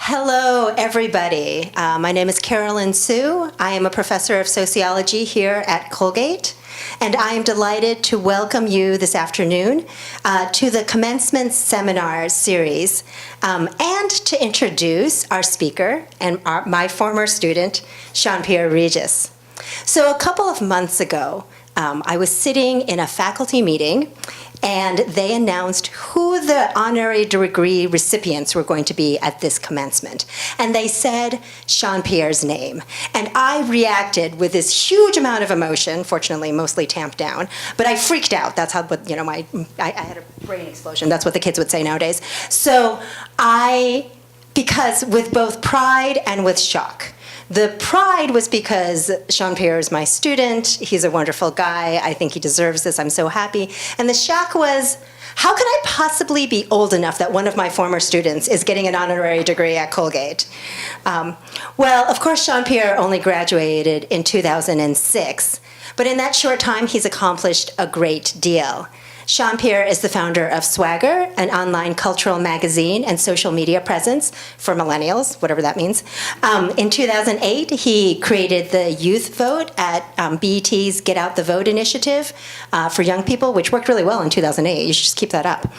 Hello, everybody. My name is Carolyn Sue. I am a professor of sociology here at Colgate, and I am delighted to welcome you this afternoon to the Commencement Seminar series, and to introduce our speaker and my former student, Sian-Pierre Regis. So a couple of months ago, I was sitting in a faculty meeting, and they announced who the honorary degree recipients were going to be at this commencement. And they said Sian-Pierre's name. And I reacted with this huge amount of emotion, fortunately mostly tamped down, but I freaked out. That's how, I had a brain explosion. That's what the kids would say nowadays. So because with both pride and with shock. The pride was because Sian-Pierre is my student. He's a wonderful guy. I think he deserves this. I'm so happy. And the shock was, how could I possibly be old enough that one of my former students is getting an honorary degree at Colgate? Well, of course, Sian-Pierre only graduated in 2006. But in that short time, he's accomplished a great deal. Sian-Pierre is the founder of Swagger, an online cultural magazine and social media presence for millennials, whatever that means. In 2008, he created the youth vote at BET's Get Out the Vote initiative for young people, which worked really well in 2008. You should just keep that up.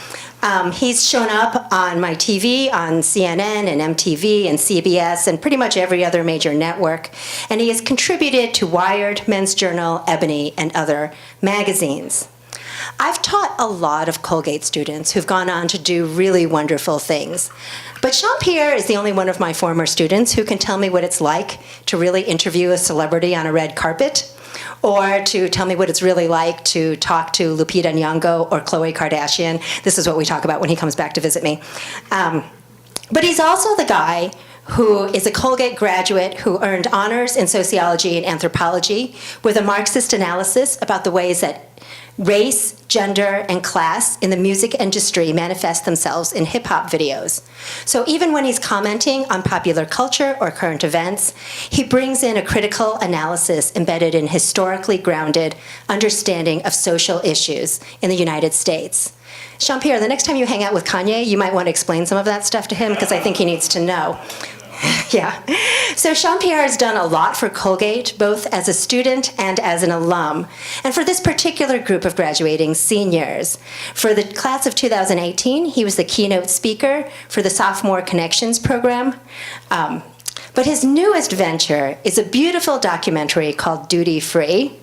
He's shown up on my TV, on CNN and MTV and CBS and pretty much every other major network. And he has contributed to Wired, Men's Journal, Ebony, and other magazines. I've taught a lot of Colgate students who've gone on to do really wonderful things. But Sian-Pierre is the only one of my former students who can tell me what it's like to really interview a celebrity on a red carpet, or to tell me what it's really like to talk to Lupita Nyong'o or Khloe Kardashian. This is what we talk about when he comes back to visit me. But he's also the guy who is a Colgate graduate who earned honors in sociology and anthropology with a Marxist analysis about the ways that race, gender, and class in the music industry manifest themselves in hip-hop videos. So even when he's commenting on popular culture or current events, he brings in a critical analysis embedded in historically grounded understanding of social issues in the United States. Sian-Pierre, the next time you hang out with Kanye, you might want to explain some of that stuff to him, because I think he needs to know. Yeah. So Sian-Pierre has done a lot for Colgate, both as a student and as an alum. And for this particular group of graduating seniors, for the class of 2018, he was the keynote speaker for the Sophomore Connections program. But his newest venture is a beautiful documentary called Duty Free.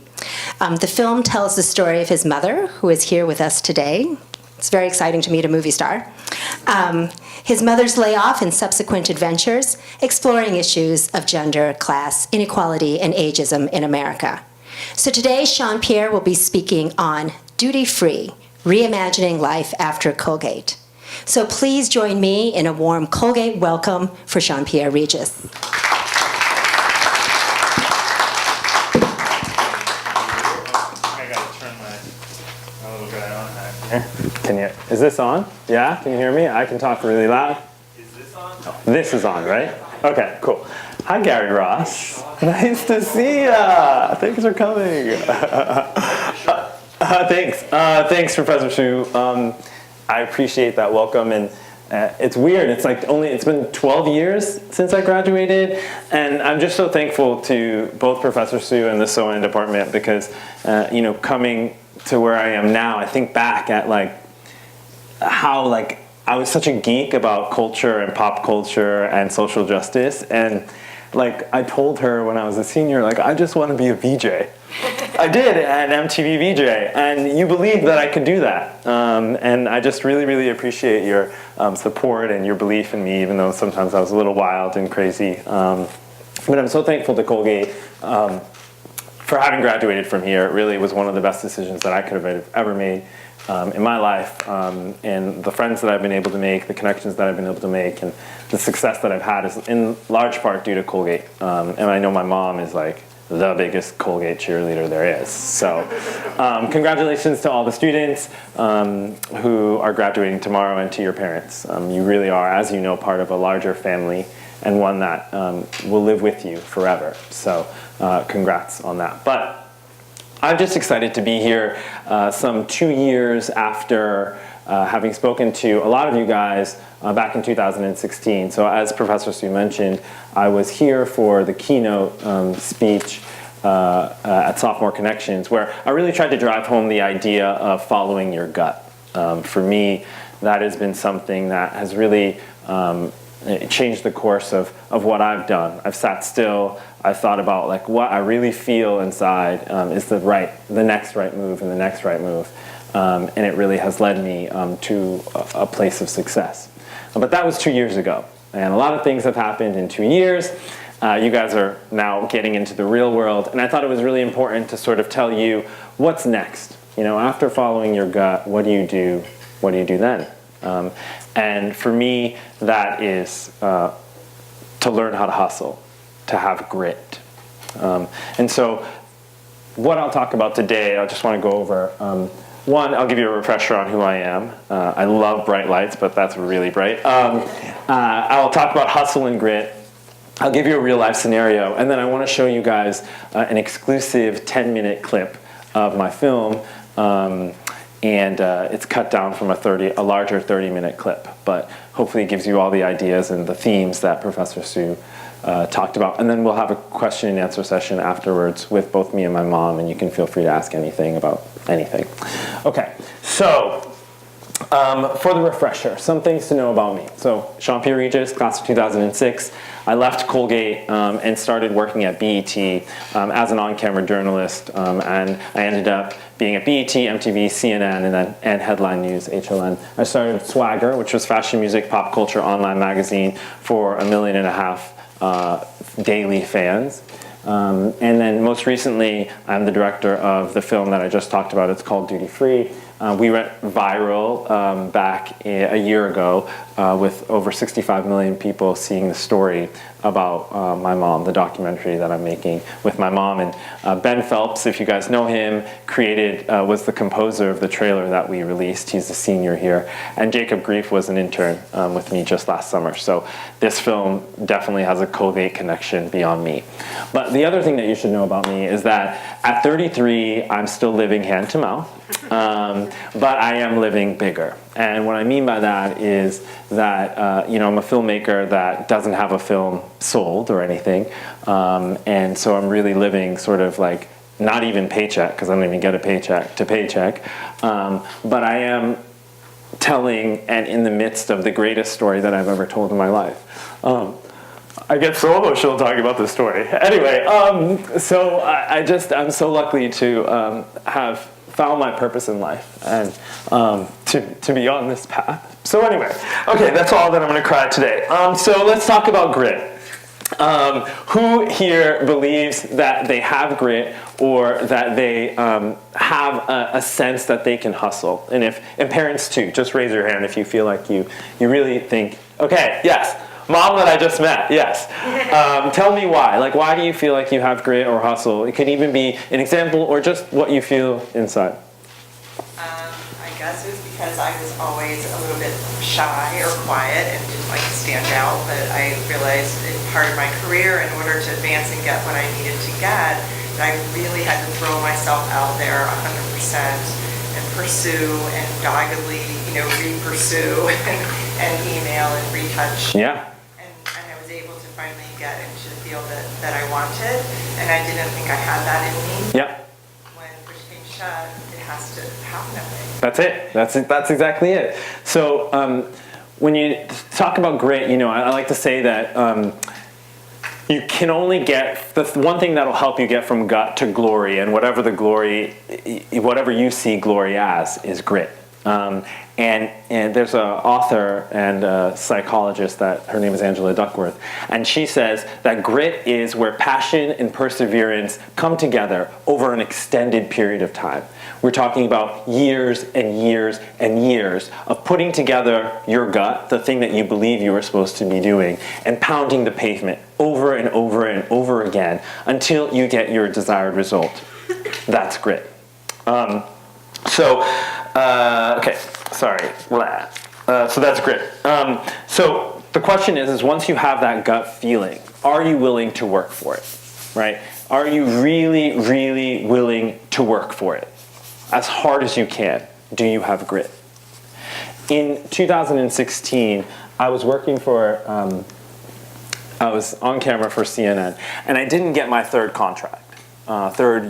The film tells the story of his mother, who is here with us today. It's very exciting to meet a movie star. His mother's layoff and subsequent adventures, exploring issues of gender, class, inequality, and ageism in America. So today, Sian-Pierre will be speaking on Duty Free, Reimagining Life After Colgate. So please join me in a warm Colgate welcome for Sian-Pierre Regis. Is this on? Yeah? Can you hear me? I can talk really loud. Is this on? Oh, this is on, right? Okay, cool. Hi, Gary Ross. Nice to see ya. Thanks for coming. Thanks, Professor Shu. I appreciate that welcome, and it's weird. It's been 12 years since I graduated, and I'm just so thankful to both Professor Sue and the SOAN department because, coming to where I am now, I think back at how I was such a geek about culture and pop culture and social justice, and I told her when I was a senior, I just want to be a VJ. I did, an MTV VJ, and you believed that I could do that. And I just really, really appreciate your support and your belief in me, even though sometimes I was a little wild and crazy. But I'm so thankful to Colgate for having graduated from here. It really was one of the best decisions that I could have ever made in my life, and the friends that I've been able to make, the connections that I've been able to make, and the success that I've had is in large part due to Colgate. And I know my mom is the biggest Colgate cheerleader there is. So congratulations to all the students who are graduating tomorrow, and to your parents. You really are, as you know, part of a larger family, and one that will live with you forever. So congrats on that. But I'm just excited to be here some 2 years after having spoken to a lot of you guys back in 2016. So as Professor Sue mentioned, I was here for the keynote speech at Sophomore Connections, where I really tried to drive home the idea of following your gut. For me, that has been something that has really changed the course of what I've done. I've sat still. I've thought about like what I really feel inside is the next right move and the next right move. And it really has led me to a place of success. But that was 2 years ago. And a lot of things have happened in 2 years. You guys are now getting into the real world. And I thought it was really important to sort of tell you what's next. You know, after following your gut, what do you do? What do you do then? And for me, that is to learn how to hustle, to have grit. And so what I'll talk about today, I just want to go over, one, I'll give you a refresher on who I am. I love bright lights, but that's really bright. I'll talk about hustle and grit. I'll give you a real life scenario, and then I want to show you guys an exclusive 10-minute clip of my film. And it's cut down from a larger 30-minute clip, but hopefully it gives you all the ideas and the themes that Professor Sue talked about. And then we'll have a question and answer session afterwards with both me and my mom, and you can feel free to ask anything about anything. Okay, so for the refresher, some things to know about me. So Sian-Pierre Regis, class of 2006. I left Colgate and started working at BET as an on-camera journalist, and I ended up being at BET, MTV, CNN, and Headline News, HLN. I started Swagger, which was fashion, music, pop culture online magazine for 1.5 million daily fans. And then most recently, I'm the director of the film that I just talked about. It's called Duty Free. We went viral back a year ago with over 65 million people seeing the story about my mom, the documentary that I'm making with my mom. And Ben Phelps, if you guys know him, was the composer of the trailer that we released. He's a senior here. And Jacob Grief was an intern with me just last summer. So this film definitely has a Colgate connection beyond me. But the other thing that you should know about me is that at 33, I'm still living hand to mouth. But I am living bigger. And what I mean by that is that I'm a filmmaker that doesn't have a film sold or anything. And so I'm really living sort of like not even paycheck, because I don't even get a paycheck to paycheck. But I am telling and in the midst of the greatest story that I've ever told in my life. I get so emotional talking about this story. Anyway, so I'm so lucky to have found my purpose in life and to be on this path. So anyway, okay, that's all that I'm going to cry today. So let's talk about grit. Who here believes that they have grit or that they have a sense that they can hustle? And parents too, just raise your hand if you feel like you really think, okay, yes. Mom that I just met, yes. Tell me why. Like, why do you feel like you have grit or hustle? It could even be an example or just what you feel inside. I guess it was because I was always a little bit shy or quiet and didn't like to stand out. But I realized in part of my career, in order to advance and get what I needed to get, that I really had to throw myself out there 100% and pursue and doggedly, re-pursue and email and retouch. Yeah. And I was able to finally get into the field that I wanted, and I didn't think I had that in me. Yep. When push came to shove, it has to happen that way. That's it. That's exactly it. So when you talk about grit, I like to say that you can only get the one thing that'll help you get from gut to glory, and whatever you see glory as is grit. And there's an author and a psychologist that her name is Angela Duckworth, and she says that grit is where passion and perseverance come together over an extended period of time. We're talking about years and years and years of putting together your gut, the thing that you believe you were supposed to be doing, and pounding the pavement over and over and over again until you get your desired result. That's grit. Okay, sorry. So that's grit. So the question is once you have that gut feeling, are you willing to work for it, right? Are you really, really willing to work for it? As hard as you can, do you have grit? in 2016, I was working for, I was on camera for CNN, and I didn't get my third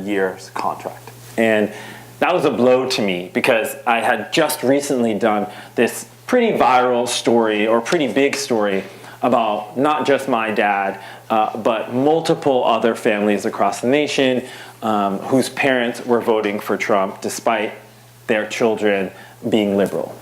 year's contract. And that was a blow to me because I had just recently done this pretty viral story, or pretty big story, about not just my dad, but multiple other families across the nation whose parents were voting for Trump despite their children being liberal.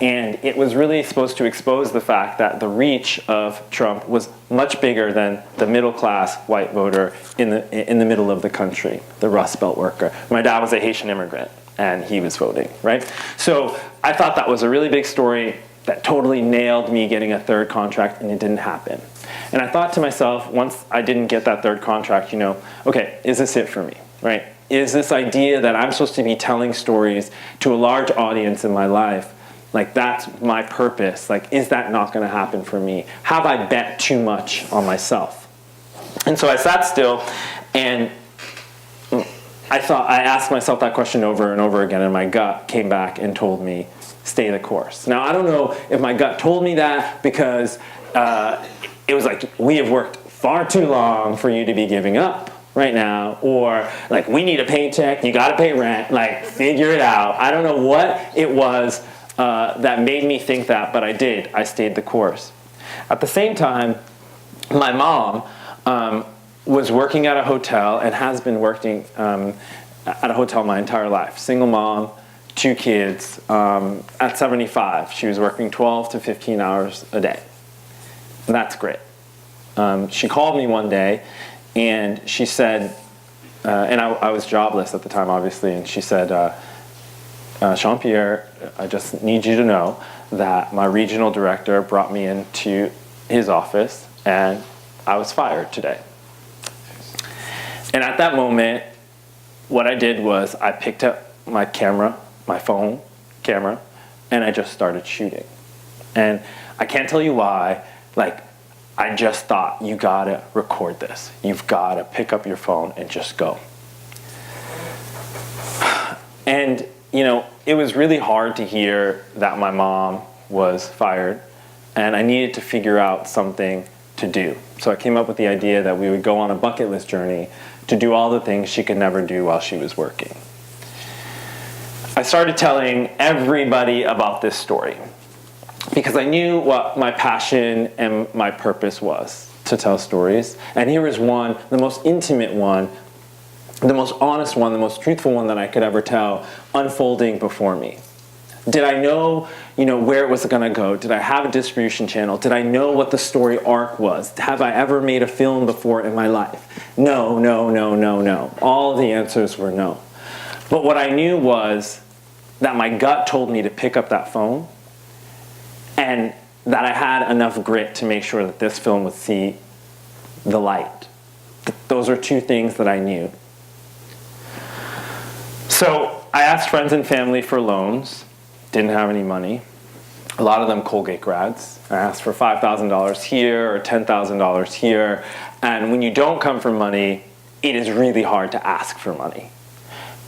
And it was really supposed to expose the fact that the reach of Trump was much bigger than the middle-class white voter in the middle of the country, the Rust Belt worker. My dad was a Haitian immigrant, and he was voting, right? So I thought that was a really big story that totally nailed me getting a third contract, and it didn't happen. And I thought to myself, once I didn't get that third contract, you know, okay, is this it for me, right? Is this idea that I'm supposed to be telling stories to a large audience in my life, like that's my purpose, like is that not gonna happen for me? Have I bet too much on myself? And so I sat still, and I asked myself that question over and over again, and my gut came back and told me, stay the course. Now, I don't know if my gut told me that because it was like, we have worked far too long for you to be giving up right now, or like, we need a paycheck, you gotta pay rent, like, figure it out. I don't know what it was that made me think that, but I did. I stayed the course. At the same time, my mom was working at a hotel and has been working at a hotel my entire life. Single mom, 2 kids. At 75, she was working 12 to 15 hours a day. And that's great. She called me one day and she said, and I was jobless at the time, obviously, and she said, Sian-Pierre, I just need you to know that my regional director brought me into his office and I was fired today. And at that moment, what I did was I picked up my camera, my phone camera, and I just started shooting. And I can't tell you why, like, I just thought, you gotta record this. You've gotta pick up your phone and just go. And, you know, it was really hard to hear that my mom was fired, and I needed to figure out something to do. So I came up with the idea that we would go on a bucket list journey to do all the things she could never do while she was working. I started telling everybody about this story because I knew what my passion and my purpose was, to tell stories. And here was one, the most intimate one, the most honest one, the most truthful one that I could ever tell, unfolding before me. Did I know, where it was going to go? Did I have a distribution channel? Did I know what the story arc was? Have I ever made a film before in my life? No, no, no, no, no. All the answers were no. But what I knew was that my gut told me to pick up that phone, and that I had enough grit to make sure that this film would see the light. Those are 2 things that I knew. So I asked friends and family for loans, didn't have any money. A lot of them Colgate grads. I asked for $5,000 here or $10,000 here. And when you don't come from money, it is really hard to ask for money.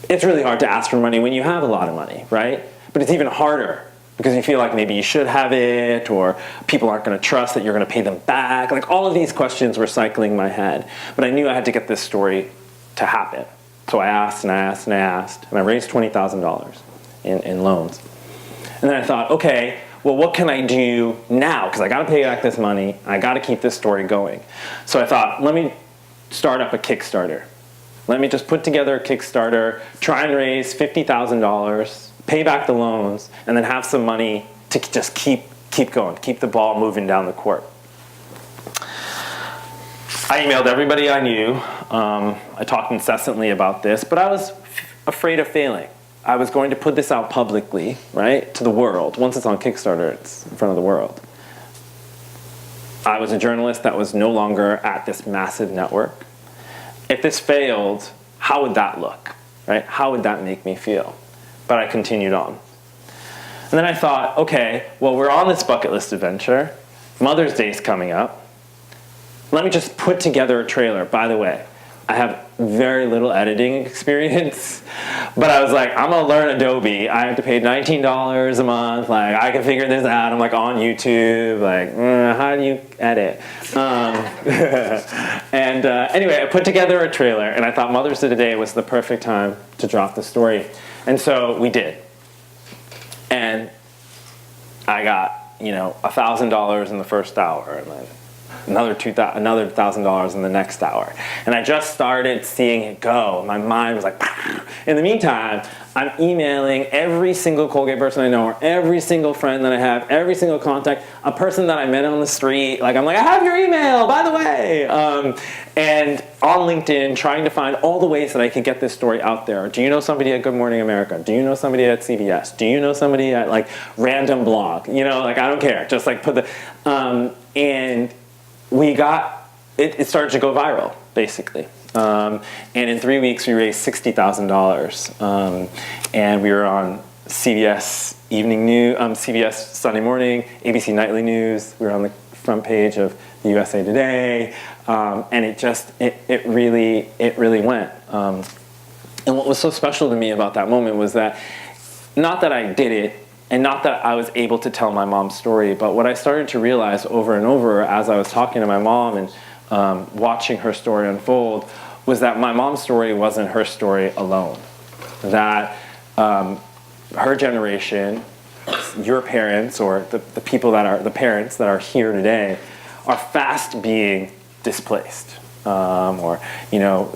It's really hard to ask for money when you have a lot of money, right? But it's even harder because you feel like maybe you should have it, or people aren't going to trust that you're going to pay them back. Like, all of these questions were cycling in my head. But I knew I had to get this story to happen. So I asked and I asked and I asked, and I raised $20,000 in loans. And then I thought, okay, well, what can I do now? Because I got to pay back this money. I got to keep this story going. So I thought, let me start up a Kickstarter. Let me just put together a Kickstarter, try and raise $50,000, pay back the loans, and then have some money to just keep going, keep the ball moving down the court. I emailed everybody I knew. I talked incessantly about this, but I was afraid of failing. I was going to put this out publicly, right, to the world. Once it's on Kickstarter, it's in front of the world. I was a journalist that was no longer at this massive network. If this failed, how would that look, right? How would that make me feel? But I continued on. And then I thought, okay, well, we're on this bucket list adventure. Mother's Day's coming up. Let me just put together a trailer. By the way, I have very little editing experience, but I was like, I'm gonna learn Adobe. I have to pay $19 a month. Like, I can figure this out. I'm like on YouTube. Like, how do you edit? And anyway, I put together a trailer, and I thought Mother's Day today was the perfect time to drop the story, and so we did. And I got, you know, $1,000 in the first hour, and then another $1,000 in the next hour. And I just started seeing it go. My mind was like, in the meantime, I'm emailing every single Colgate person I know, or every single friend that I have, every single contact, a person that I met on the street. Like, I'm like, I have your email, by the way. And on LinkedIn, trying to find all the ways that I could get this story out there. Do you know somebody at Good Morning America? Do you know somebody at CBS? Do you know somebody at, like, random blog? You know, like, I don't care. Just, like, put the... and we got... It started to go viral, basically. And in 3 weeks, we raised $60,000. And we were on CBS Evening News, CBS Sunday Morning, ABC Nightly News. We were on the front page of the USA Today. And it really went. And what was so special to me about that moment was that, not that I did it, and not that I was able to tell my mom's story, but what I started to realize over and over as I was talking to my mom and watching her story unfold, was that my mom's story wasn't her story alone. That her generation, your parents, or the people that are the parents that are here today, are fast being displaced, or you know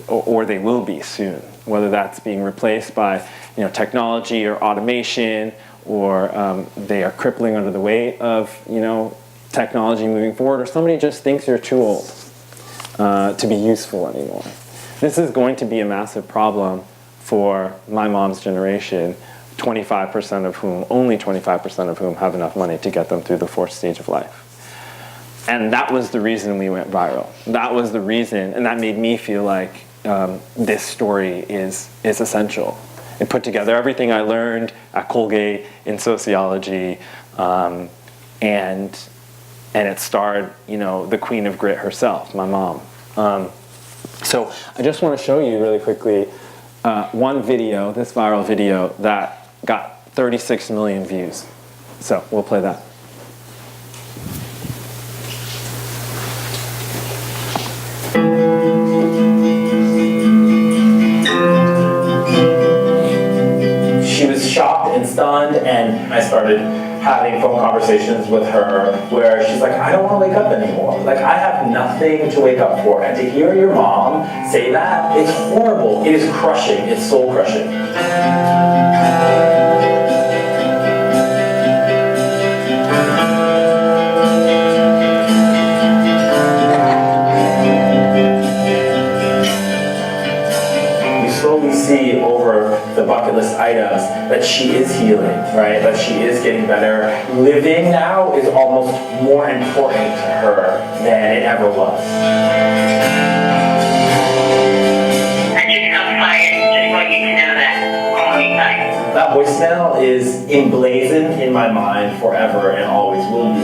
or they will be soon. Whether that's being replaced by technology or automation, or they are crippling under the weight of technology moving forward, or somebody just thinks you're too old to be useful anymore. This is going to be a massive problem for my mom's generation, only 25% of whom have enough money to get them through the fourth stage of life. And that was the reason we went viral. That was the reason, and that made me feel like this story is essential. It put together everything I learned at Colgate in sociology, and it starred, the queen of grit herself, my mom. So I just want to show you really quickly one video, this viral video, that got 36 million views. So we'll play that. She was shocked and stunned, and I started having phone conversations with her where she's like, I don't want to wake up anymore. Like, I have nothing to wake up for. And to hear your mom say that, it's horrible. It is crushing. It's soul crushing. See over the bucket list items that she is healing, right? That she is getting better. Living now is almost more important to her than it ever was. I just got fired. Just want you to know that. That voicemail is emblazoned in my mind forever and always will be.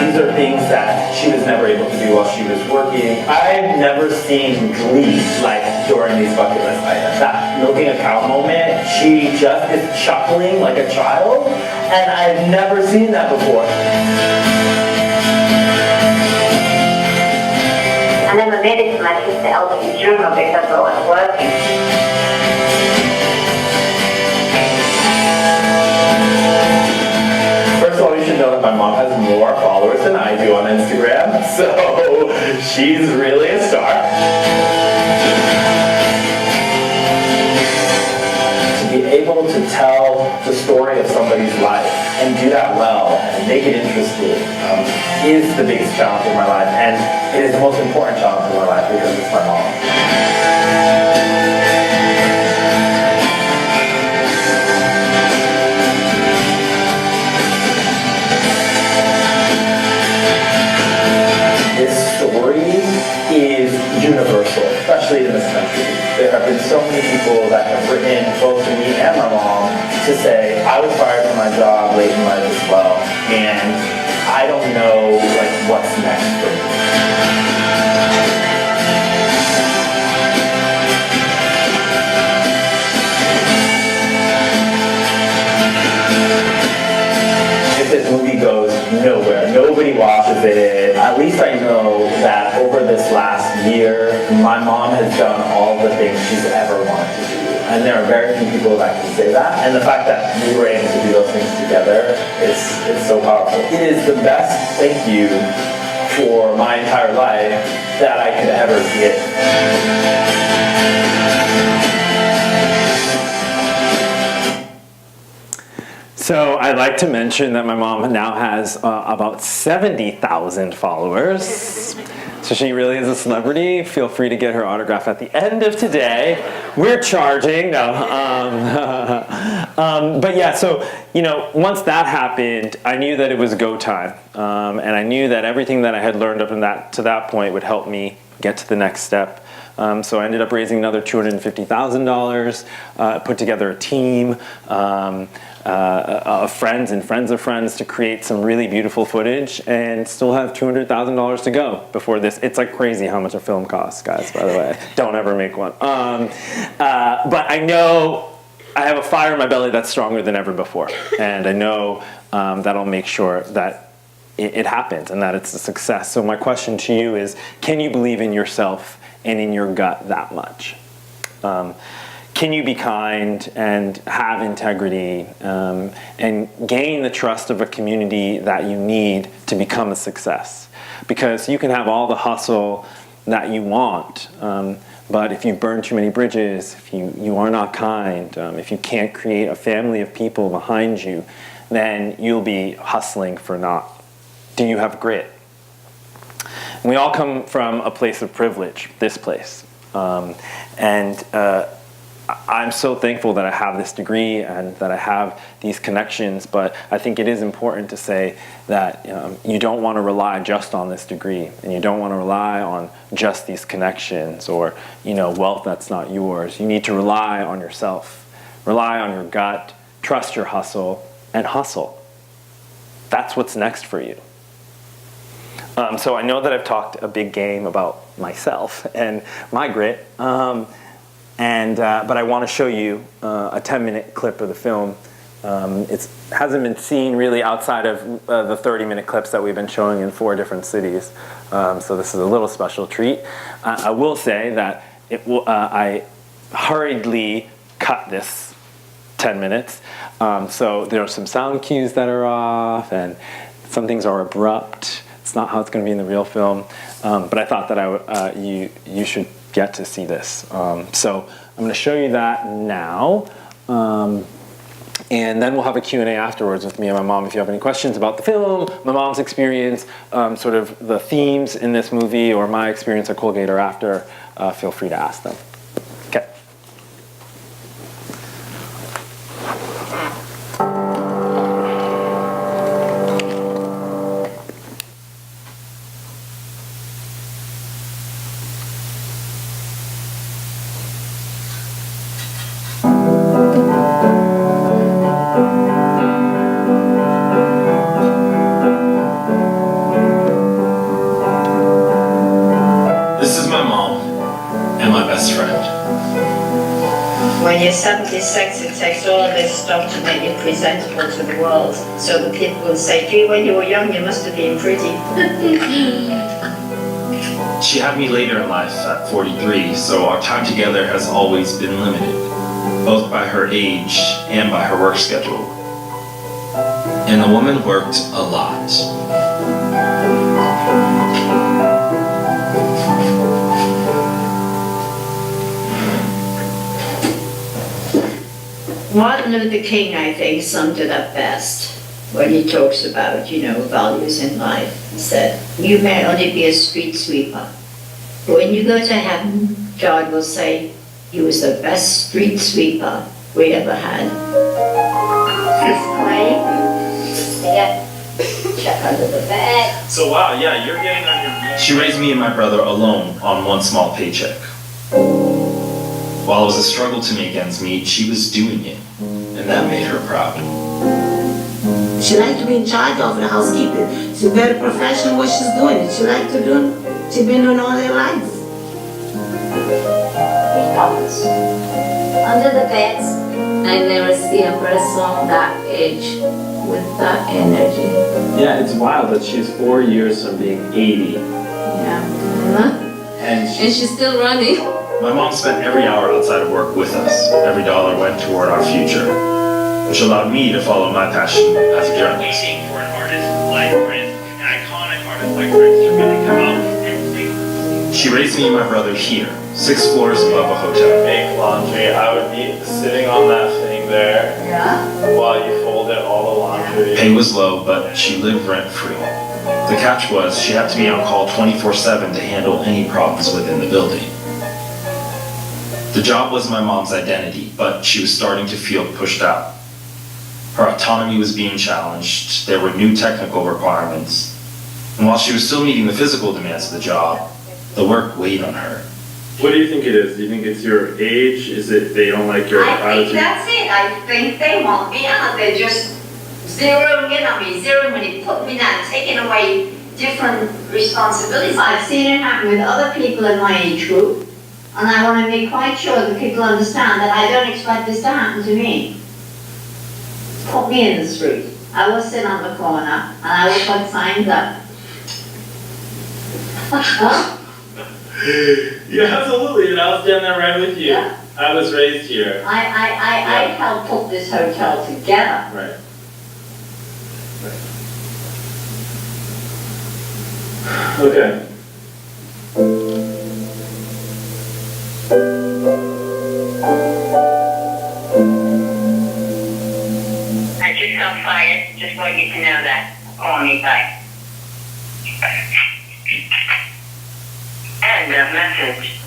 These are things that she was never able to do while she was working. I've never seen glee like during these bucket list items. That milking a cow moment, she just is chuckling like a child, and I've never seen that before. I never made it to my sister Elsie's journal because I was working. First of all, you should know that my mom has more followers than I do on Instagram, so she's really a star. To be able to tell the story of somebody's life and do that well and make it interesting is the biggest challenge in my life, and it is the most important challenge in my life because it's my mom. This story is universal, especially in this country. There have been so many people that have written both to me and my mom to say, I was fired from my job late in life as well, and I don't know like what's next for me. If this movie goes nowhere, nobody watches it, at least I know that over this last year, my mom has done all the things she's ever wanted to do. And there are very few people that can say that. And the fact that we were able to do those things together is so powerful. It is the best thank you for my entire life that I could ever get. So I'd like to mention that my mom now has about 70,000 followers. So she really is a celebrity. Feel free to get her autograph at the end of today. We're charging, no. But yeah, so, once that happened, I knew that it was go time. And I knew that everything that I had learned up to that point would help me get to the next step. So I ended up raising another $250,000, put together a team of friends and friends of friends to create some really beautiful footage, and still have $200,000 to go before this. It's like crazy how much a film costs, guys, by the way. Don't ever make one. But I know I have a fire in my belly that's stronger than ever before. And I know that I'll make sure that it happens and that it's a success. So my question to you is, can you believe in yourself and in your gut that much? Can you be kind and have integrity and gain the trust of a community that you need to become a success? Because you can have all the hustle that you want, but if you burn too many bridges, if you are not kind, if you can't create a family of people behind you, then you'll be hustling for naught. Do you have grit? We all come from a place of privilege, this place. I'm so thankful that I have this degree and that I have these connections, but I think it is important to say that you don't want to rely just on this degree, and you don't want to rely on just these connections or wealth that's not yours. You need to rely on yourself, rely on your gut, trust your hustle, and hustle. That's what's next for you. So I know that I've talked a big game about myself and my grit. But I want to show you a 10-minute clip of the film. It hasn't been seen really outside of the 30-minute clips that we've been showing in 4 different cities. So this is a little special treat. I will say that I hurriedly cut this 10 minutes. So there are some sound cues that are off, and some things are abrupt. It's not how it's going to be in the real film. But I thought that you should get to see this. So I'm going to show you that now. And then we'll have a Q&A afterwards with me and my mom if you have any questions about the film, my mom's experience, sort of the themes in this movie, or my experience at Colgate or after. Feel free to ask them. Okay. When you're 76, it takes all of this stuff to make you presentable to the world. So the people will say, gee, when you were young, you must have been pretty. She had me later in life at 43, so our time together has always been limited, both by her age and by her work schedule. And the woman worked a lot. Martin Luther King, I think, summed it up best when he talks about, values in life. He said, you may only be a street sweeper, but when you go to heaven, God will say, he was the best street sweeper we ever had. Check under the bed. So wow, yeah, you're getting on your... She raised me and my brother alone on one small paycheck. While it was a struggle to make ends meet, she was doing it, and that made her proud. She liked to be in charge of the housekeeping. She's very professional what she's doing. She liked to do it. She's been doing all her life. Under the beds, I never see a person that age with that energy. Yeah, it's wild that she's 4 years from being 80. Yeah. And And she's still running. My mom spent every hour outside of work with us. Every dollar went toward our future, which allowed me to follow my passion as a journalist. Waiting for an artist like Prince, an iconic artist like Prince to really come out and sing. She raised me and my brother here, 6 floors above a hotel. make laundry, I would be sitting on that thing there while you folded all the laundry. Pay was low, but she lived rent-free. The catch was she had to be on call 24/7 to handle any problems within the building. The job was my mom's identity, but she was starting to feel pushed out. Her autonomy was being challenged, there were new technical requirements, and while she was still meeting the physical demands of the job, the work weighed on her. What do you think it is? Do you think it's your age? Is it they don't like your I think attitude? that's it. I think they want me out. They're just zeroing in on me, zeroing put me down, taking away different responsibilities. I've seen it happen with other people in my age group, and I want to make quite sure that people understand that I don't expect this to happen to me. Put me in the street. I will sit on the corner, and I will put signs up. Yeah, absolutely. And I'll stand there right with you. Yeah. I was raised here. I helped put this hotel together. Right. Okay. I just got fired. Just want you to know that. Call me back. And a message.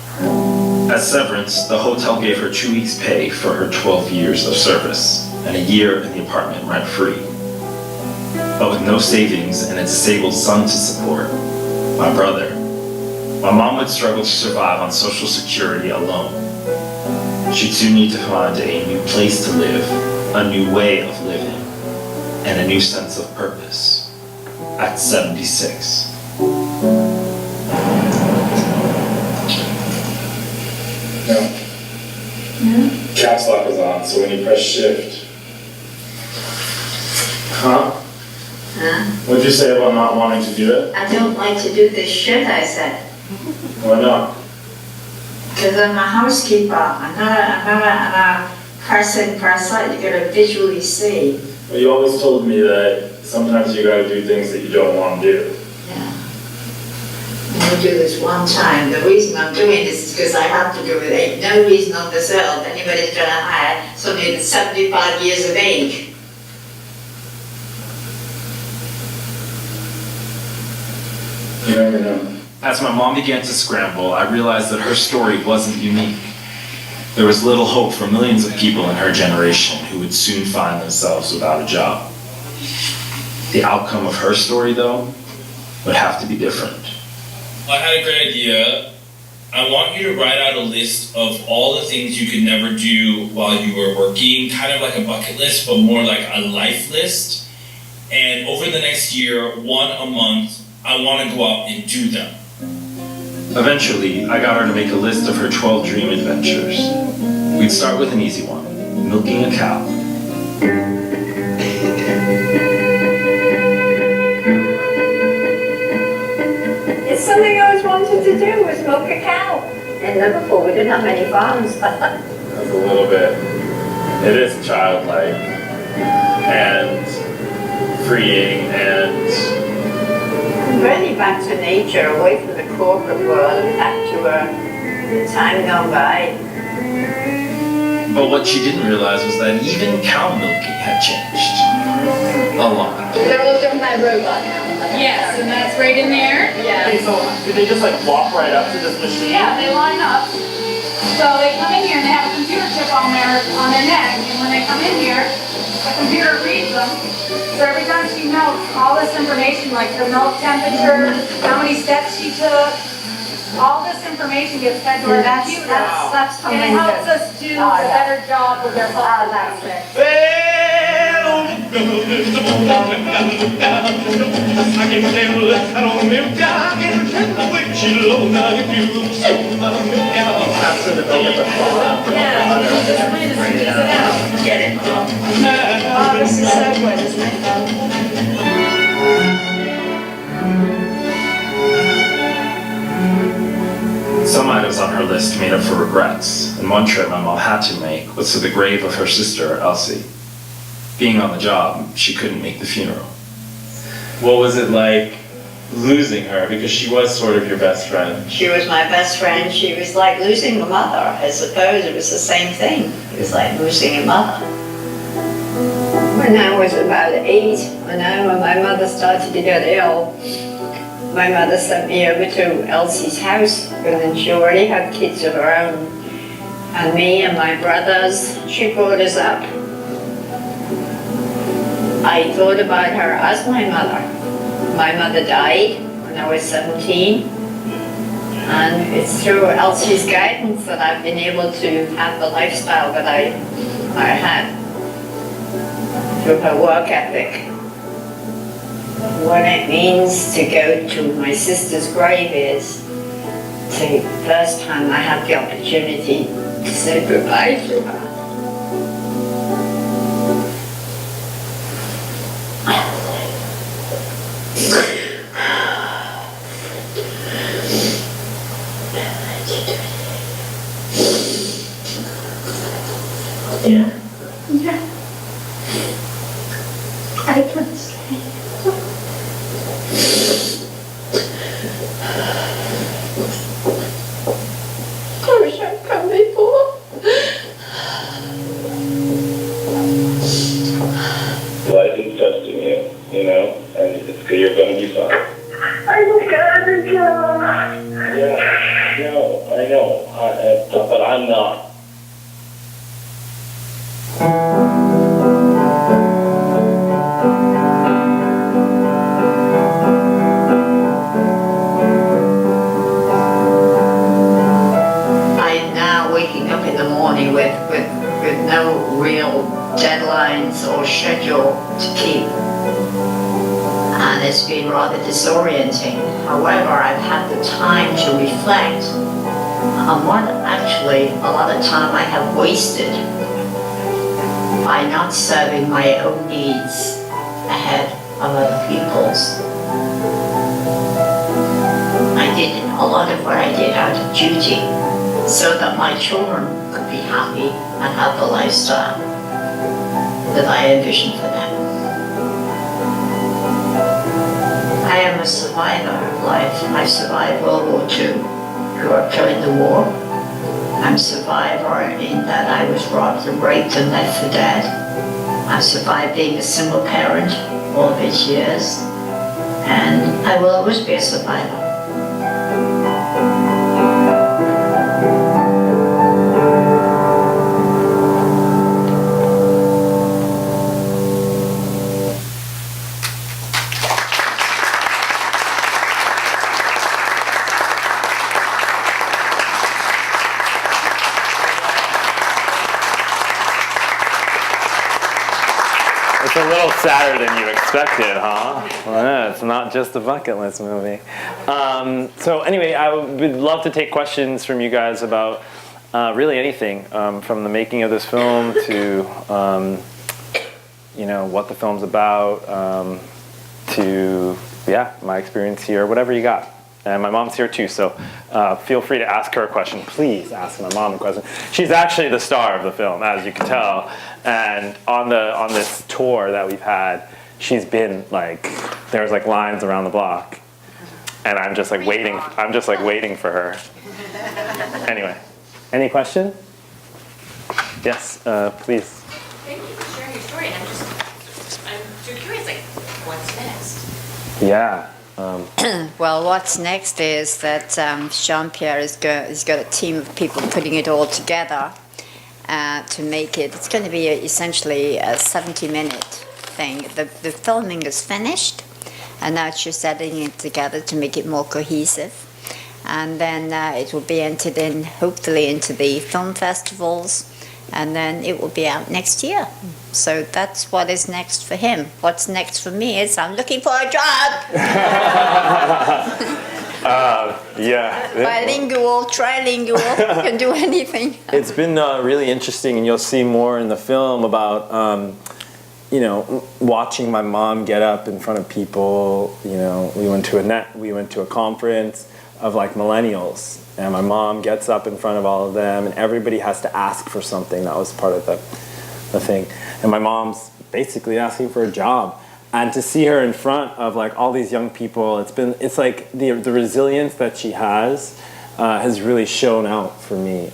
As severance, the hotel gave her 2 weeks' pay for her 12 years of service and a year in the apartment rent-free. But with no savings and a disabled son to support, my brother, my mom would struggle to survive on Social Security alone. She'd soon need to find a new place to live, a new way of living, and a new sense of purpose at 76. Caps lock is on, so when you press shift. Huh? What'd you say about not wanting to do it? I don't like to do this shit, I said. Why not? Because I'm a housekeeper. I'm not a person per se. You gotta visually see. Well, you always told me that sometimes you gotta do things that you don't want to do. Yeah. I'm gonna do this one time. The reason I'm doing this is because I have to do it. Ain't no reason on this earth anybody's gonna hire somebody that's 75 years of age. You never know. As my mom began to scramble, I realized that her story wasn't unique. There was little hope for millions of people in her generation who would soon find themselves without a job. The outcome of her story, though, would have to be different. I had a great idea. I want you to write out a list of all the things you could never do while you were working, kind of like a bucket list, but more like a life list. And over the next year, one a month, I want to go out and do them. Eventually, I got her to make a list of her 12 dream adventures. We'd start with an easy one, milking a cow. It's something I always wanted to do, was milk a cow. In Liverpool, we didn't have many farms. That's a little bit. It is childlike and freeing and Really back to nature, away from the corporate world, and back to the time gone by. But what she didn't realize was that even cow milking had changed. A lot. They're all done by robot now. Yes, and that's right in there. Yeah. Okay, so do they just like walk right up to this machine? Yeah, they line up. So they come in here and they have a computer chip on their neck, and when they come in here, the computer reads them. So every time she milks, all this information, like the milk temperature, how many steps she took, all this information gets fed to our That's- computer. that's And it helps us do a better job with our health aspects. Oh, this is so good, isn't it? Some items on her list made up for regrets, and one trip my mom had to make was to the grave of her sister, Elsie. Being on the job, she couldn't make the funeral. What was it like losing her? Because she was sort of your best friend. She was my best friend. She was like losing a mother. I suppose it was the same thing. It was like losing a mother. When I was about 8, when my mother started to get ill, my mother sent me over to Elsie's house, and she already had kids of her own. And me and my brothers, she brought us up. I thought about her as my mother. My mother died when I was 17, and it's through Elsie's guidance that I've been able to have the lifestyle that I had. Through her work ethic. What it means to go to my sister's grave is the first time I had the opportunity to say goodbye to her. Yeah. Yeah. I can say. I wish I'd come before. Life is testing you, you know, and it's good, you're gonna be fine. I'm scared to die. Yeah, no, I know, but I'm not. I'm now waking up in the morning with no real deadlines or schedule to keep. And it's been rather disorienting. However, I've had the time to reflect on what actually a lot of time I have wasted by not serving my own needs ahead of other people's. I did a lot of what I did out of duty so that my children could be happy and have the lifestyle that I envisioned for them. I am a survivor of life. I survived World War II, grew up during the war. I'm a survivor in that I was robbed and raped and left for dead. I survived being a single parent all these years, and I will always be a survivor. It's a little sadder than you expected, huh? Well, yeah, it's not just a bucket list movie. So anyway, I would love to take questions from you guys about really anything, from the making of this film to you know, what the film's about, to my experience here, whatever you got. And my mom's here too, so feel free to ask her a question. Please ask my mom a question. She's actually the star of the film, as you can tell. And on this tour that we've had, she's been like, there's like lines around the block, and I'm just like waiting. I'm just like waiting for her. Anyway, any question? Yes, please. Thank you for sharing your story. And I'm so curious, like, what's next? Yeah. Well, what's next is that Sian-Pierre has got a team of people putting it all together to make it. It's going to be essentially a 70-minute thing. The filming is finished, and now it's just editing it together to make it more cohesive. and then it will be entered in, hopefully, into the film festivals, and then it will be out next year. So that's what is next for him. What's next for me is I'm looking for a job. Bilingual, trilingual, can do anything. It's been really interesting, and you'll see more in the film about, watching my mom get up in front of people. We went to a conference of like millennials, and my mom gets up in front of all of them, and everybody has to ask for something. That was part of the thing. And my mom's basically asking for a job. And to see her in front of like all these young people, it's like the resilience that she has really shown out for me.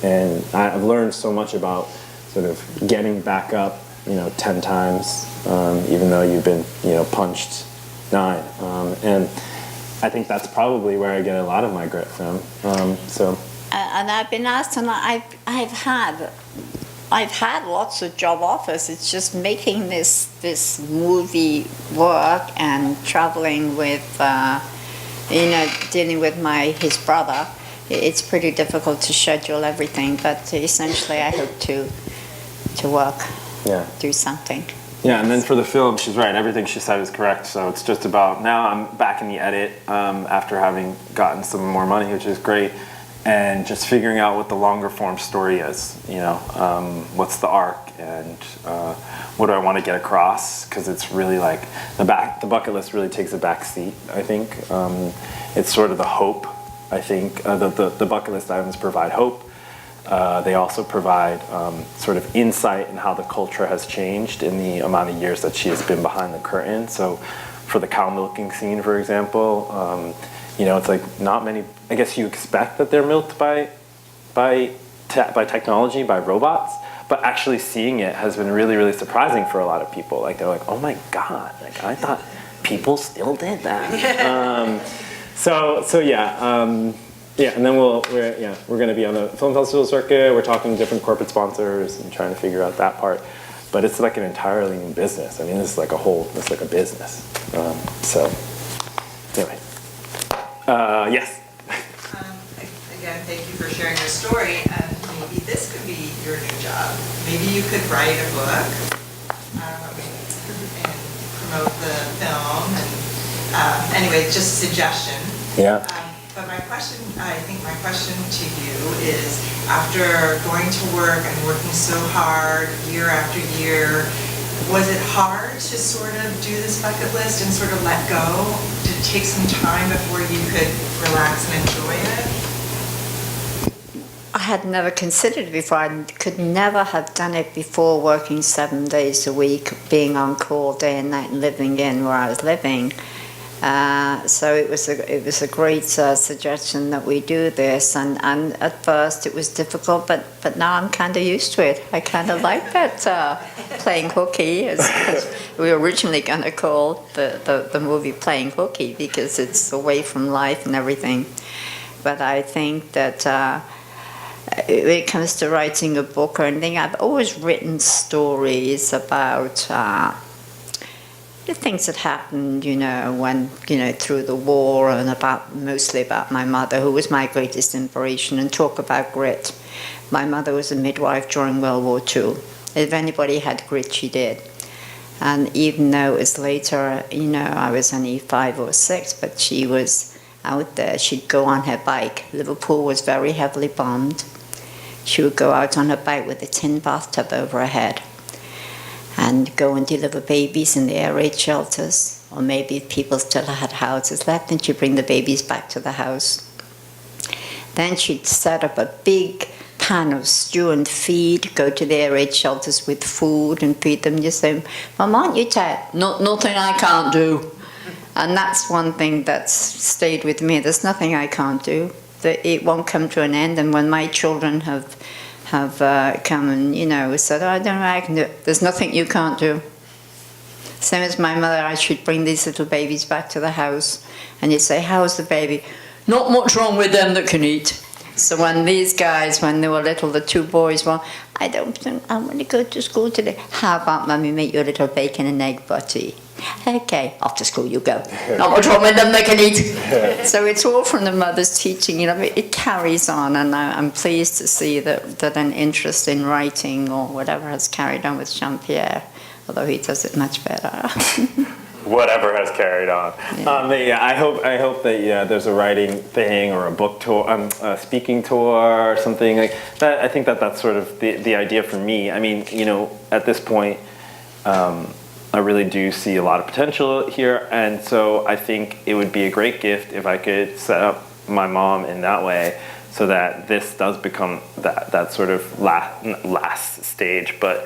And I've learned so much about sort of getting back up, 10 times, even though you've been, punched 9. And I think that's probably where I get a lot of my grit from. And I've been asked, and I've had lots of job offers. It's just making this movie work and traveling with, dealing with his brother. It's pretty difficult to schedule everything, but essentially I hope to work, do something. Yeah, and then for the film, she's right. Everything she said is correct. So it's just about, now I'm back in the edit after having gotten some more money, which is great. And just figuring out what the longer form story is, what's the arc, and what do I want to get across? Because it's really like the bucket list really takes a back seat. I think it's sort of the hope. I think the bucket list items provide hope. They also provide sort of insight in how the culture has changed in the amount of years that she has been behind the curtain. So, for the cow milking scene, for example. It's like not many. I guess you expect that they're milked by technology, by robots, but actually seeing it has been really, really surprising for a lot of people. Like they're like, "Oh my God! Like I thought people still did that." And then we're going to be on the film festival circuit. We're talking to different corporate sponsors and trying to figure out that part. But it's like an entirely new business. I mean, this is like a business. Anyway. Yes. Again, thank you for sharing your story. Maybe this could be your new job. Maybe you could write a book and promote the film. And anyway, just a suggestion. Yeah. But I think my question to you is, after going to work and working so hard year after year, was it hard to sort of do this bucket list and sort of let go, to take some time before you could relax and enjoy it? I had never considered it before. I could never have done it before, working 7 days a week, being on call day and night, and living in where I was living. So it was a great suggestion that we do this, and at first it was difficult, but now I'm kind of used to it. I kind of like that playing hooky, as we were originally going to call the movie Playing Hooky, because it's away from life and everything. But I think that when it comes to writing a book or anything, I've always written stories about the things that happened, when, through the war, and mostly about my mother, who was my greatest inspiration, and talk about grit. My mother was a midwife during World War II. If anybody had grit, she did. And even though it was later, I was only 5 or 6, but she was out there. She'd go on her bike. Liverpool was very heavily bombed. She would go out on her bike with a tin bathtub over her head and go and deliver babies in the air raid shelters, or maybe if people still had houses left, then she'd bring the babies back to the house. Then she'd set up a big pan of stew and feed, go to the air raid shelters with food and feed them. You say, "Mum, aren't you tired?" Nothing I can't do. And that's one thing that's stayed with me. There's nothing I can't do. It won't come to an end. And when my children have come and, said, "I don't know, I can do it." There's nothing you can't do. Same as my mother, I should bring these little babies back to the house, and you'd say, "How's the baby?" "Not much wrong with them that can eat." So when these guys, when they were little, the 2 boys, well, "I don't think I'm going to go to school today." "How about Mummy make you a little bacon and egg butty?" Okay, after school you go. Not much wrong with them, they can eat. So it's all from the mother's teaching, it carries on, and I'm pleased to see that an interest in writing or whatever has carried on with Sian-Pierre, although he does it much better. Whatever has carried on. Yeah. I hope that there's a writing thing or a book tour, a speaking tour or something like that. I think that's sort of the idea for me. I mean, at this point, I really do see a lot of potential here, and so I think it would be a great gift if I could set up my mom in that way, so that this does become that sort of last stage, but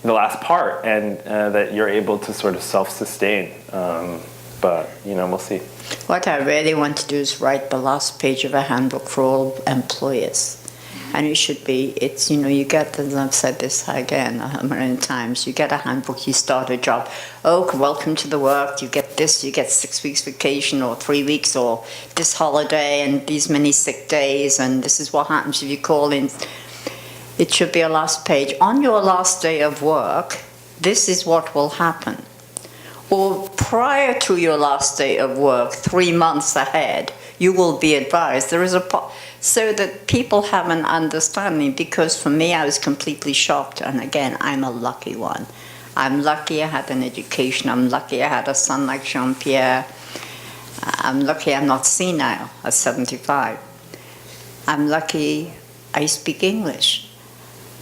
the last part, and that you're able to sort of self-sustain. But we'll see. What I really want to do is write the last page of a handbook for all employers. And it should be, you get, as I've said this again a million times, you get a handbook, you start a job. Oh, welcome to the work, you get this, you get 6 weeks vacation or 3 weeks or this holiday and these many sick days, and this is what happens if you call in. It should be a last page. On your last day of work, this is what will happen. Or prior to your last day of work, 3 months ahead, you will be advised. There is so that people have an understanding, because for me, I was completely shocked. And again, I'm a lucky one. I'm lucky I had an education. I'm lucky I had a son like Sian-Pierre. I'm lucky I'm not senile at 75. I'm lucky I speak English.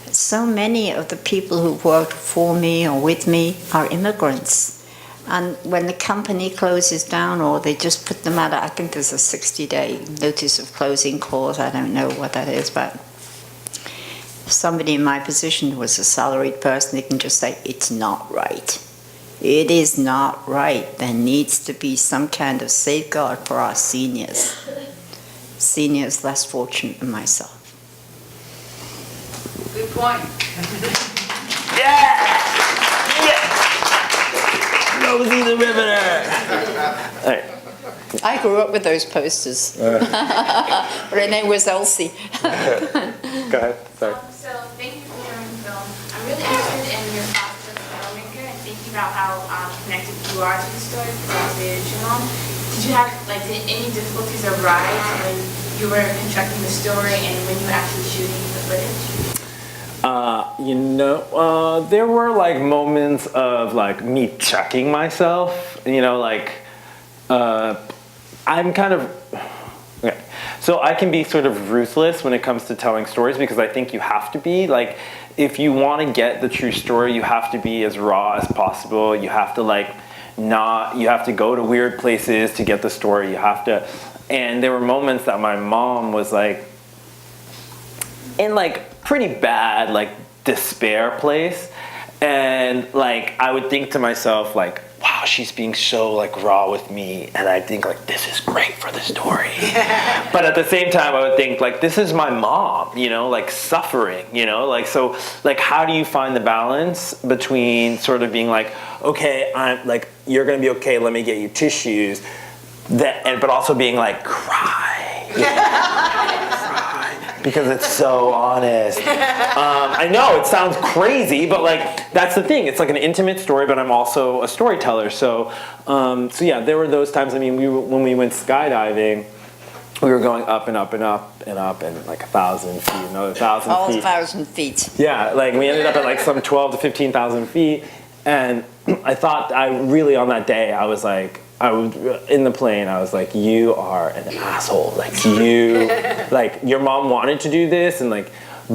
So many of the people who worked for me or with me are immigrants. And when the company closes down or they just put them out, I think there's a 60-day notice of closing clause. I don't know what that is, but if somebody in my position was a salaried person, they can just say, it's not right. It is not right. There needs to be some kind of safeguard for our seniors. Seniors less fortunate than myself. Good point. Yeah! Rosie the Riveter! All right. I grew up with those posters. Her name was Elsie. Go ahead, sorry. So thank you for sharing the film. I'm really interested in your process of filmmaker and thinking about how connected you are to the story because it's your mom. Did you have, did any difficulties arise when you were constructing the story and when you were actually shooting the footage? There were moments of me checking myself, I'm kind of, okay. So I can be sort of ruthless when it comes to telling stories because I think you have to be, if you want to get the true story, you have to be as raw as possible. You have to you have to go to weird places to get the story. You have to, and there were moments that my mom was in pretty bad despair place, and I would think to myself wow, she's being so raw with me, and I think this is great for the story. But at the same time I would think this is my mom, suffering, so how do you find the balance between sort of being okay, I'm you're gonna be okay, let me get you tissues, but also being cry. Because it's so honest. I know it sounds crazy, but that's the thing. It's an intimate story, but I'm also a storyteller. So yeah, there were those times. I mean, when we went skydiving, we were going up and up and up and up, and 1,000 feet, another 1,000 feet. All 1,000 feet. Yeah, we ended up at some 12 to 15,000 feet, and I thought on that day I was in the plane, I was you are an asshole. Your mom wanted to do this, and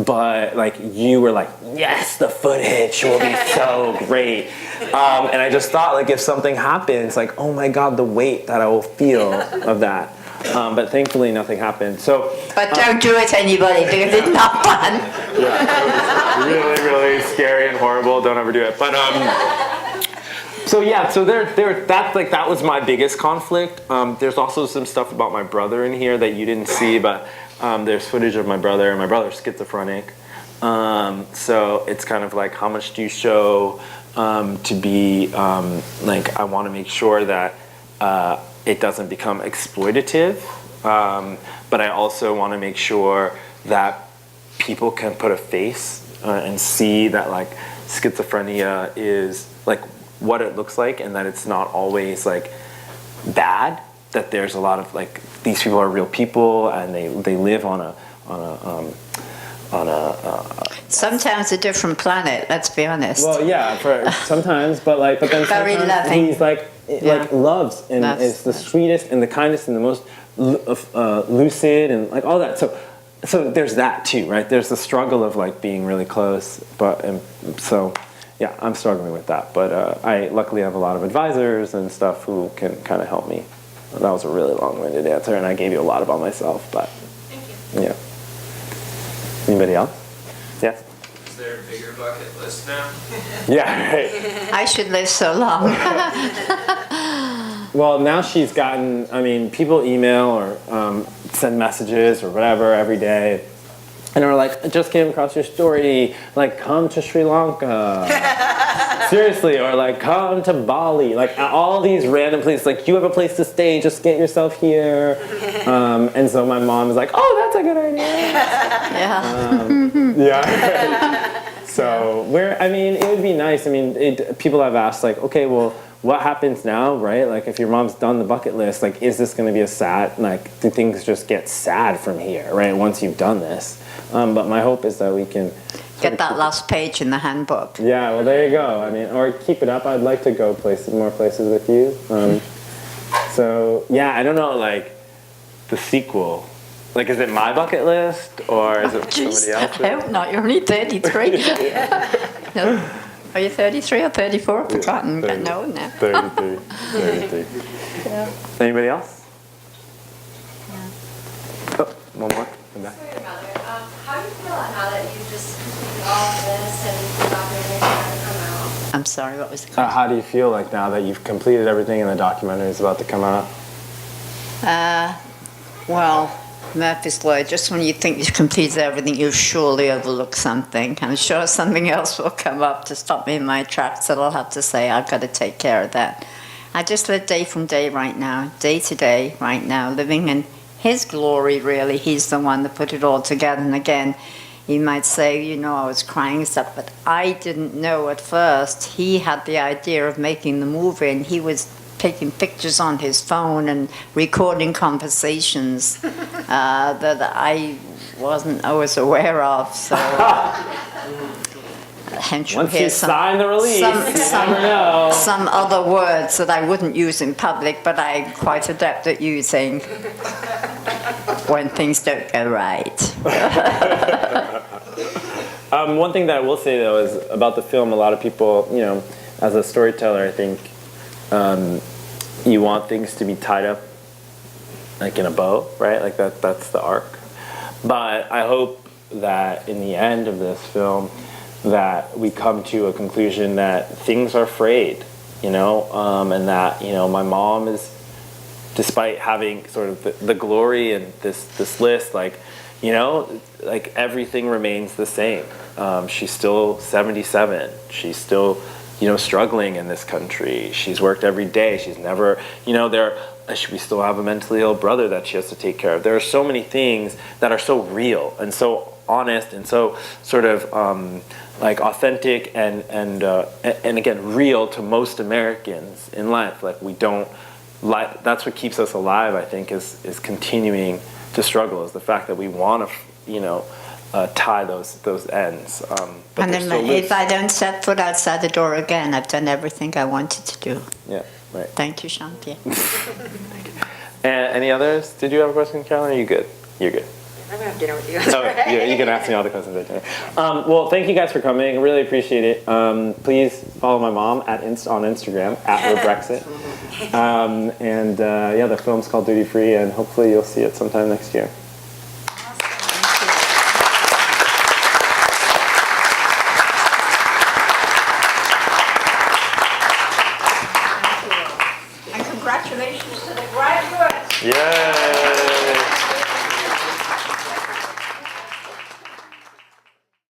but you were yes, the footage will be so great. And I just thought if something happens, oh my God, the weight that I will feel of that. But thankfully nothing happened. So. But don't do it, anybody, because it's not fun. Yeah, really, really scary and horrible. Don't ever do it. But So yeah, so that was my biggest conflict. There's also some stuff about my brother in here that you didn't see, but there's footage of my brother, and my brother's schizophrenic. So it's kind of how much do you show to be I want to make sure that it doesn't become exploitative, but I also want to make sure that people can put a face and see that schizophrenia is what it looks like, and that it's not always like bad. That there's a lot of like these people are real people, and they live on a sometimes a different planet. Let's be honest. well, yeah, for sometimes, but then Very sometimes loving. he's like loves and is the sweetest and the kindest and the most lucid and like all that. So there's that too, right? There's the struggle of like being really close, so yeah, I'm struggling with that. But I luckily have a lot of advisors and stuff who can kind of help me. That was a really long-winded answer, and I gave you a lot about myself, but Thank you. yeah. Anybody else? Yes? Is there a bigger bucket list now? Yeah, right. I should live so long. Well, now she's gotten, I mean, people email or send messages or whatever every day. And they're like, I just came across your story, like, come to Sri Lanka. Seriously, or like, come to Bali. Like, all these random places, like, you have a place to stay, just get yourself here. And so my mom is like, oh, that's a good idea. Yeah. So, it would be nice. I mean, people have asked, like, okay, well, what happens now, right? Like, if your mom's done the bucket list, like, is this going to be a sad, like, do things just get sad from here, right, once you've done this? But my hope is that we can Get that last page in the handbook. Yeah, well, there you go. I mean, or keep it up. I'd like to go more places with you. So, yeah, I don't know, like, the sequel. Like, is it my bucket list, or is it somebody else's? I hope not. You're only 33. No. Are you 33 or 34? I've forgotten. But no, no. 33. Yeah. Anybody else? Oh, one more. Come back. How do you feel now that you've just completed all of this and the documentary is about to come out? I'm sorry, what was the question? How do you feel like now that you've completed everything and the documentary is about to come out? Well, Murphy's Law, just when you think you've completed everything, you'll surely overlook something. I'm sure something else will come up to stop me in my tracks that I'll have to say, I've got to take care of that. I just live day from day right now, day to day right now, living in His glory, really. He's the one that put it all together. And again, you might say, I was crying and stuff, but I didn't know at first. He had the idea of making the movie, and he was taking pictures on his phone and recording conversations that I wasn't always aware of. So, hence you Once hear you sign the release, you never know. some other words that I wouldn't use in public, but I'm quite adept at using when things don't go right. One thing that I will say, though, is about the film, a lot of people, as a storyteller, I think you want things to be tied up like in a bow, right? Like that's the arc. But I hope that in the end of this film that we come to a conclusion that things are frayed, and that, my mom is, despite having sort of the glory and this list, like everything remains the same. She's still 77. She's still, struggling in this country. She's worked every day. She's never, we still have a mentally ill brother that she has to take care of. There are so many things that are so real and so honest and so sort of authentic and again real to most Americans in life. Like that's what keeps us alive, I think, is continuing to struggle, is the fact that we want to, tie those ends. And then if I don't set foot outside the door again, I've done everything I wanted to do. Yeah, right. Thank you, Sian-Pierre. And any others? Did you have a question, Carolyn? Are you good? You're good. I'm gonna have dinner with you. You can ask me all the questions at dinner. Well, thank you guys for coming. I really appreciate it. Please follow my mom on Instagram @ReBrexit. The film's called Duty Free, and hopefully you'll see it sometime next year. And congratulations to the graduates. Yeah.